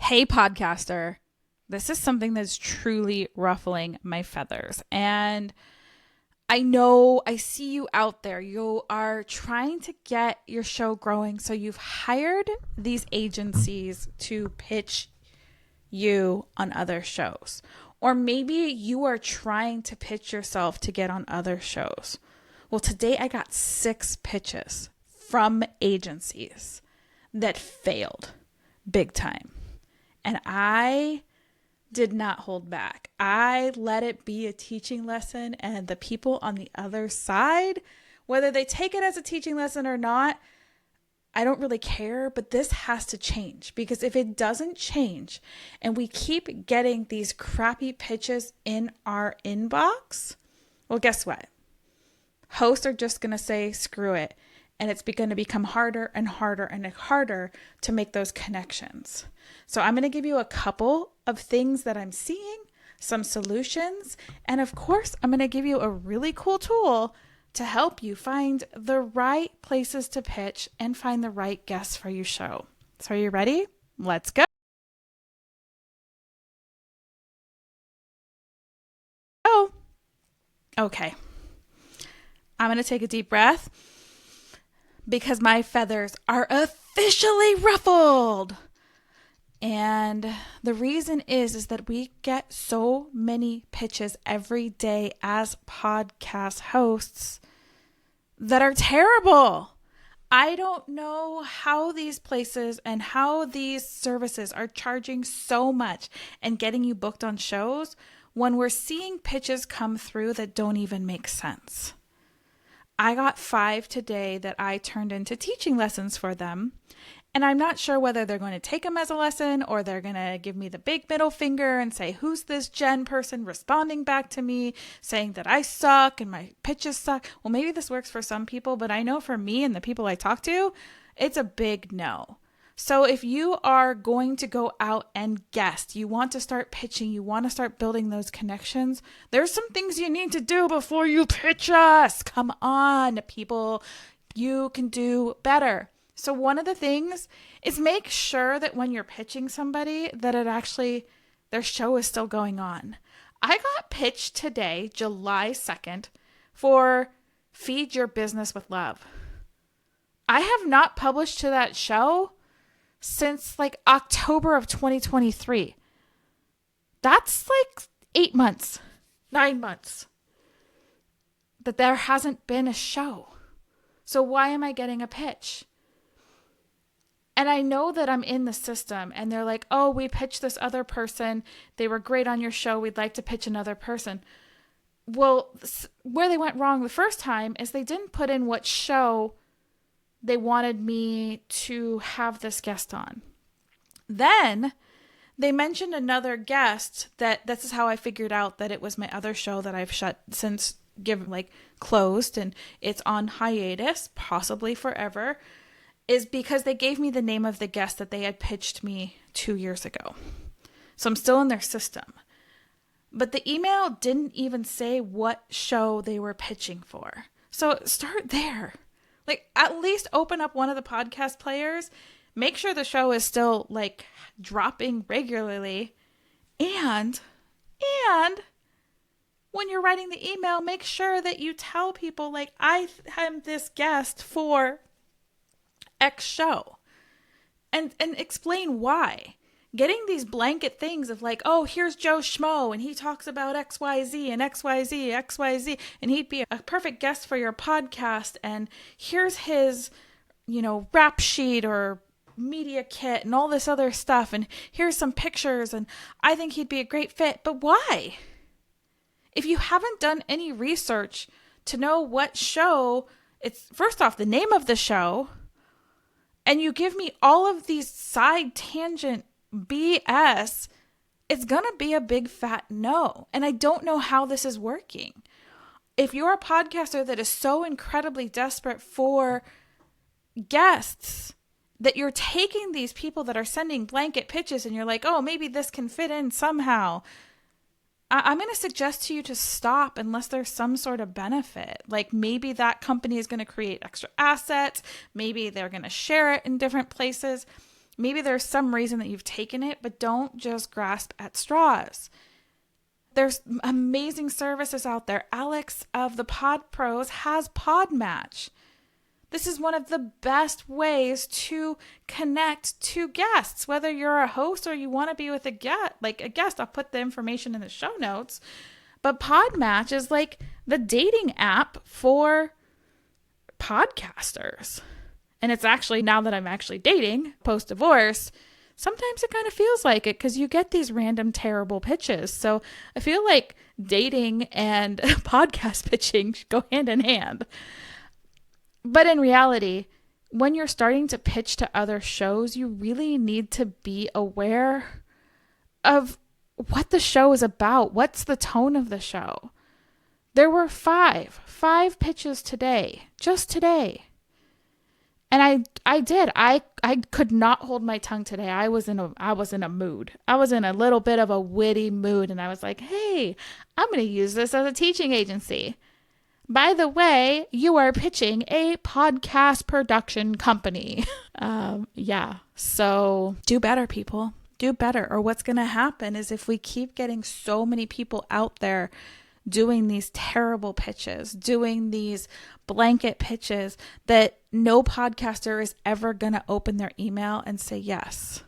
Hey, podcaster. This is something that's truly ruffling my feathers. And I know I see you out there. You are trying to get your show growing. So you've hired these agencies to pitch you on other shows. Or maybe you are trying to pitch yourself to get on other shows. Well, today I got 6 pitches from agencies that failed big time. And I did not hold back. I let it be a teaching lesson, and the people on the other side, whether they take it as a teaching lesson or not, I don't really care, but this has to change, because if it doesn't change and we keep getting these crappy pitches in our inbox, well, guess what? Hosts are just going to say, screw it. And it's going to become harder and harder and harder to make those connections. So I'm going to give you a couple of things that I'm seeing, some solutions, and of course, I'm going to give you a really cool tool to help you find the right places to pitch and find the right guests for your show. So are you ready? Let's go. Okay. I'm going to take a deep breath, because my feathers are officially ruffled. And the reason is that we get so many pitches every day as podcast hosts that are terrible. I don't know how these places and how these services are charging so much and getting you booked on shows when we're seeing pitches come through that don't even make sense. I got 5 today that I turned into teaching lessons for them. And I'm not sure whether they're going to take them as a lesson or they're going to give me the big middle finger and say, who's this Jen person responding back to me saying that I suck and my pitches suck? Well, maybe this works for some people, but I know for me and the people I talk to, it's a big no. So if you are going to go out and guest, you want to start pitching, you want to start building those connections, there's some things you need to do before you pitch us. Come on, people, you can do better. So one of the things is make sure that when you're pitching somebody that it actually, their show is still going on. I got pitched today, July 2nd, for Feed Your Business with Love. I have not published to that show since like October of 2023. That's like 8 months, 9 months that there hasn't been a show. So why am I getting a pitch? And I know that I'm in the system and they're like, oh, we pitched this other person. They were great on your show. We'd like to pitch another person. Well, where they went wrong the first time is they didn't put in what show they wanted me to have this guest on. Then they mentioned another guest that this is how I figured out that it was my other show that I've closed and it's on hiatus, possibly forever, is because they gave me the name of the guest that they had pitched me 2 years ago. So I'm still in their system. But the email didn't even say what show they were pitching for. So start there. Like, at least open up one of the podcast players. Make sure the show is still, like, dropping regularly. And when you're writing the email, make sure that you tell people, like, I am this guest for X show. And explain why. Getting these blanket things of like, oh, here's Joe Schmo and he talks about XYZ and XYZ, XYZ, and he'd be a perfect guest for your podcast. And here's his, rap sheet or media kit and all this other stuff. And here's some pictures. And I think he'd be a great fit. But why? If you haven't done any research to know what show, it's first off the name of the show, and you give me all of these side tangent BS, it's going to be a big fat no. And I don't know how this is working. If you're a podcaster that is so incredibly desperate for guests that you're taking these people that are sending blanket pitches and you're like, oh, maybe this can fit in somehow, I'm going to suggest to you to stop unless there's some sort of benefit. Like maybe that company is going to create extra assets. Maybe they're going to share it in different places. Maybe there's some reason that you've taken it, but don't just grasp at straws. There's amazing services out there. Alex of the Pod Pros has Podmatch. This is one of the best ways to connect to guests, whether you're a host or you want to be with a guest. I'll put the information in the show notes. But Podmatch is like the dating app for podcasters. And it's actually, now that I'm actually dating post-divorce, sometimes it kind of feels like it because you get these random terrible pitches. So I feel like dating and podcast pitching go hand in hand. But in reality, when you're starting to pitch to other shows, you really need to be aware of what the show is about. What's the tone of the show? There were five pitches today, just today. And I could not hold my tongue today. I was in a mood. I was in a little bit of a witty mood. And I was like, hey, I'm going to use this as a teaching agency. By the way, you are pitching a podcast production company. Yeah. So do better, people. Do better. Or what's going to happen is if we keep getting so many people out there doing these terrible pitches, doing these blanket pitches, that no podcaster is ever going to open their email and say yes.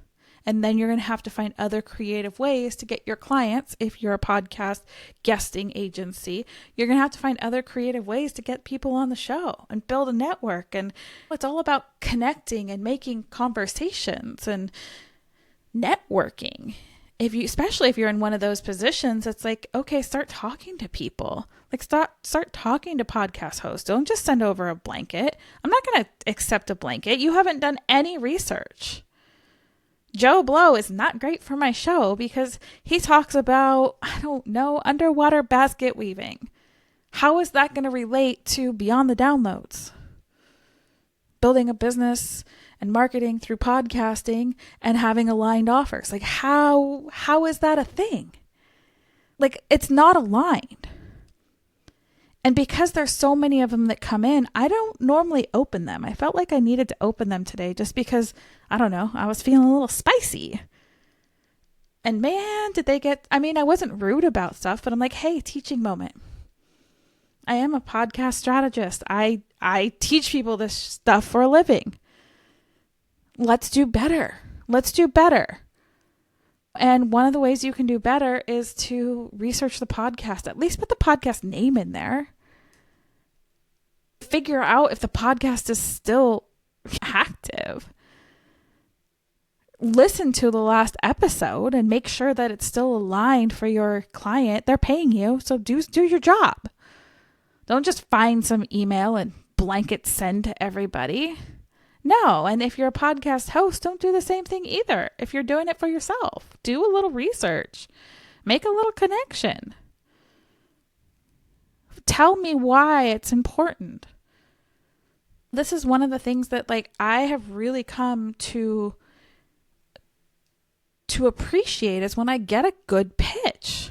And then you're going to have to find other creative ways to get your clients. If you're a podcast guesting agency, you're going to have to find other creative ways to get people on the show and build a network. And it's all about connecting and making conversations and networking. Especially if you're in one of those positions, it's like, okay, start talking to people. Like start talking to podcast hosts. Don't just send over a blanket. I'm not going to accept a blanket. You haven't done any research. Joe Blow is not great for my show because he talks about, I don't know, underwater basket weaving. How is that going to relate to Beyond the Downloads? Building a business and marketing through podcasting and having aligned offers. Like how is that a thing? Like it's not aligned. And because there's so many of them that come in, I don't normally open them. I felt like I needed to open them today just because, I don't know, I was feeling a little spicy. And man, I wasn't rude about stuff, but I'm like, hey, teaching moment. I am a podcast strategist. I teach people this stuff for a living. Let's do better. Let's do better. And one of the ways you can do better is to research the podcast. At least put the podcast name in there. Figure out if the podcast is still active. Listen to the last episode and make sure that it's still aligned for your client. They're paying you, so do your job. Don't just find some email and blanket send to everybody. No, and if you're a podcast host, don't do the same thing either. If you're doing it for yourself, do a little research. Make a little connection. Tell me why it's important. This is one of the things that I have really come to appreciate is when I get a good pitch.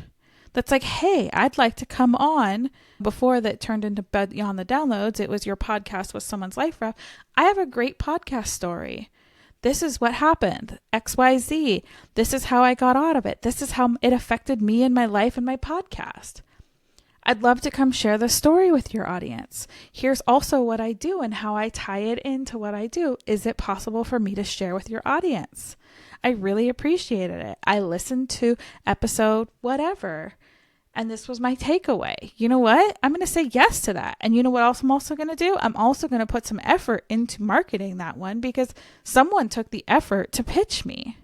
That's like, hey, I'd like to come on. Before that turned into Beyond the Downloads, it was your podcast with someone's life rep. I have a great podcast story. This is what happened. XYZ. This is how I got out of it. This is how it affected me and my life and my podcast. I'd love to come share the story with your audience. Here's also what I do and how I tie it into what I do. Is it possible for me to share with your audience? I really appreciated it. I listened to episode whatever, and this was my takeaway. You know what? I'm going to say yes to that. And you know what else I'm also going to do? I'm also going to put some effort into marketing that one because someone took the effort to pitch me.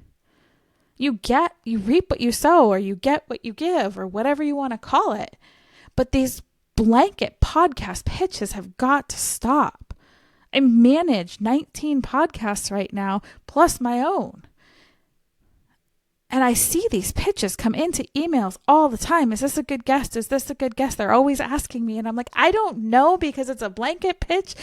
You reap what you sow, or you get what you give, or whatever you want to call it. But these blanket podcast pitches have got to stop. I manage 19 podcasts right now, plus my own. And I see these pitches come into emails all the time. Is this a good guest? Is this a good guest? They're always asking me. And I'm like, I don't know, because it's a blanket pitch.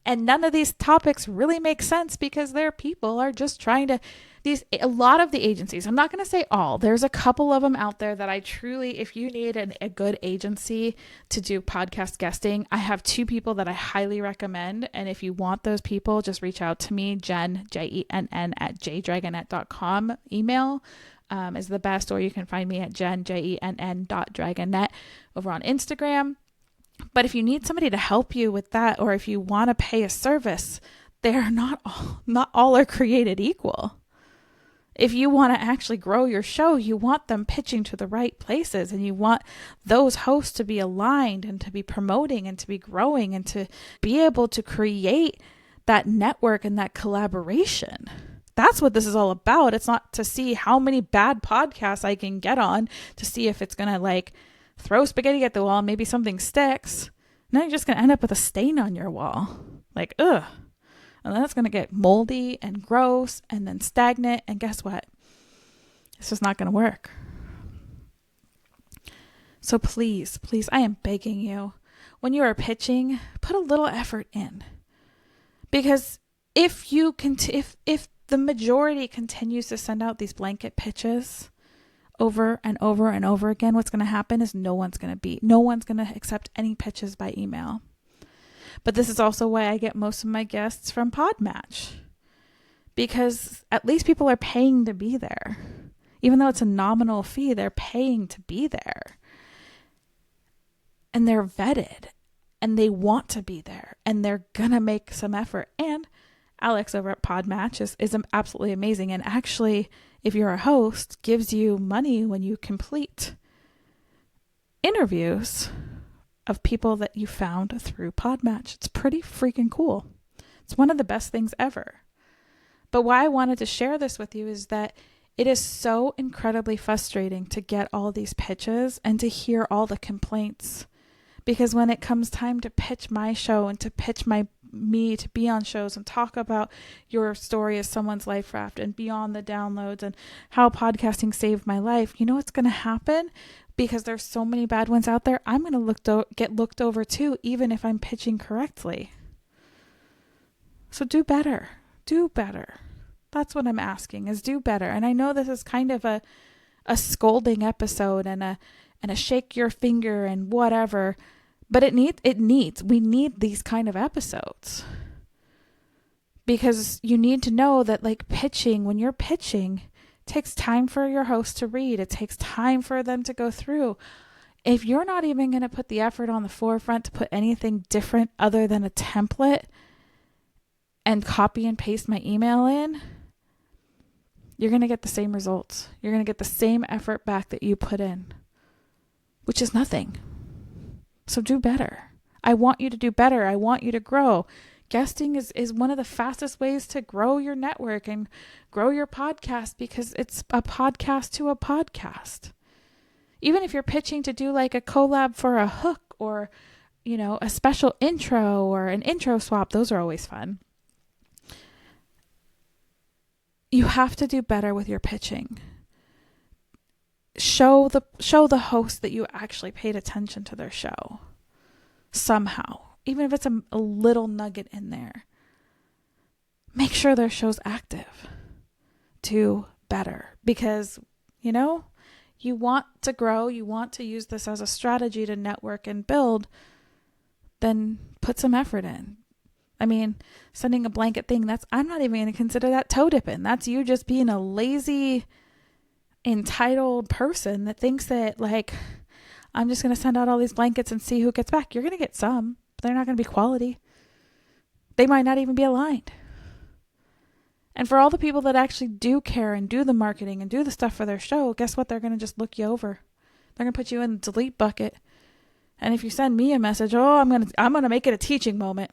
And none of these topics really make sense because their people are just trying to a lot of the agencies, I'm not going to say all, there's a couple of them out there that I truly, if you need a good agency to do podcast guesting, I have 2 people that I highly recommend. And if you want those people, just reach out to me. Jen, JENN at jdragonette.com. Email is the best, or you can find me at JENN.dragonette over on Instagram. But if you need somebody to help you with that, or if you want to pay a service, they're not all are created equal. If you want to actually grow your show, you want them pitching to the right places, and you want those hosts to be aligned and to be promoting and to be growing and to be able to create that network and that collaboration. That's what this is all about. It's not to see how many bad podcasts I can get on to see if it's going to like throw spaghetti at the wall and maybe something sticks. And then you're just going to end up with a stain on your wall. Like, ugh. And then it's going to get moldy and gross and then stagnant. And guess what? It's just not going to work. So please, I am begging you, when you are pitching, put a little effort in. Because if the majority continues to send out these blanket pitches over and over and over again, what's going to happen is no one's going to accept any pitches by email. But this is also why I get most of my guests from Podmatch, because at least people are paying to be there. Even though it's a nominal fee, they're paying to be there. And they're vetted and they want to be there and they're going to make some effort. And Alex over at Podmatch is absolutely amazing. And actually, if you're a host, gives you money when you complete interviews of people that you found through Podmatch. It's pretty freaking cool. It's one of the best things ever. But why I wanted to share this with you is that it is so incredibly frustrating to get all these pitches and to hear all the complaints. Because when it comes time to pitch my show and to pitch me to be on shows and talk about your story as someone's life raft and beyond the downloads and how podcasting saved my life, you know what's going to happen? Because there's so many bad ones out there, I'm going to get looked over too, even if I'm pitching correctly. So do better. Do better. That's what I'm asking, is do better. And I know this is kind of a scolding episode and a shake your finger and whatever, but we need these kind of episodes. Because you need to know that like pitching, when you're pitching, it takes time for your host to read. It takes time for them to go through. If you're not even going to put the effort on the forefront to put anything different other than a template and copy and paste my email in, you're going to get the same results. You're going to get the same effort back that you put in, which is nothing. So do better. I want you to do better. I want you to grow. Guesting is one of the fastest ways to grow your network and grow your podcast, because it's a podcast to a podcast. Even if you're pitching to do like a collab for a hook or, you know, a special intro or an intro swap, those are always fun. You have to do better with your pitching. Show the host that you actually paid attention to their show somehow. Even if it's a little nugget in there, make sure their show's active. Do better, because, you know, you want to grow, you want to use this as a strategy to network and build, then put some effort in. I mean, sending a blanket thing, I'm not even going to consider that toe dipping. That's you just being a lazy, entitled person that thinks that, like, I'm just going to send out all these blankets and see who gets back. You're going to get some. They're not going to be quality. They might not even be aligned. And for all the people that actually do care and do the marketing and do the stuff for their show, guess what? They're going to just look you over. They're going to put you in the delete bucket. And if you send me a message, I'm going to make it a teaching moment.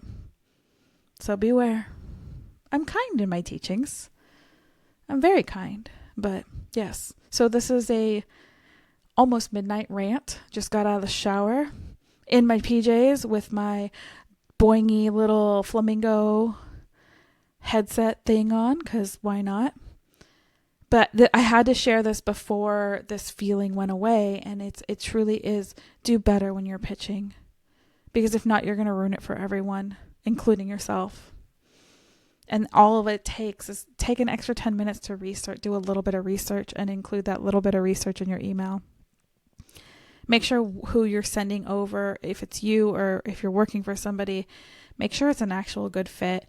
So beware. I'm kind in my teachings. I'm very kind. But yes. So this is a almost midnight rant. Just got out of the shower in my PJs with my boingy little flamingo headset thing on, because why not? But I had to share this before this feeling went away, and it truly is do better when you're pitching, because if not, you're going to ruin it for everyone, including yourself. And all of it takes is take an extra 10 minutes to research, do a little bit of research, and include that little bit of research in your email. Make sure who you're sending over, if it's you or if you're working for somebody, make sure it's an actual good fit,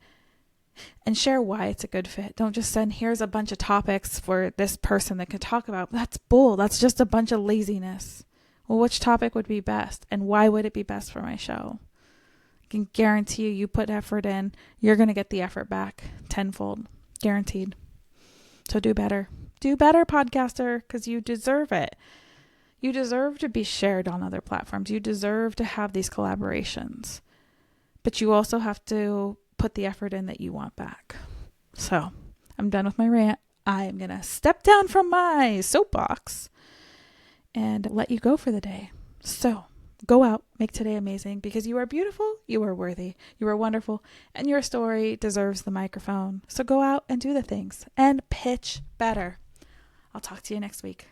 and share why it's a good fit. Don't just send, here's a bunch of topics for this person that could talk about. That's bull. That's just a bunch of laziness. Well, which topic would be best, and why would it be best for my show? Can guarantee you put effort in, you're going to get the effort back tenfold, guaranteed. So do better. Do better, podcaster, because you deserve it. You deserve to be shared on other platforms. You deserve to have these collaborations. But you also have to put the effort in that you want back. So I'm done with my rant. I am going to step down from my soapbox and let you go for the day. So go out, make today amazing, because you are beautiful, you are worthy, you are wonderful, and your story deserves the microphone. So go out and do the things and pitch better. I'll talk to you next week.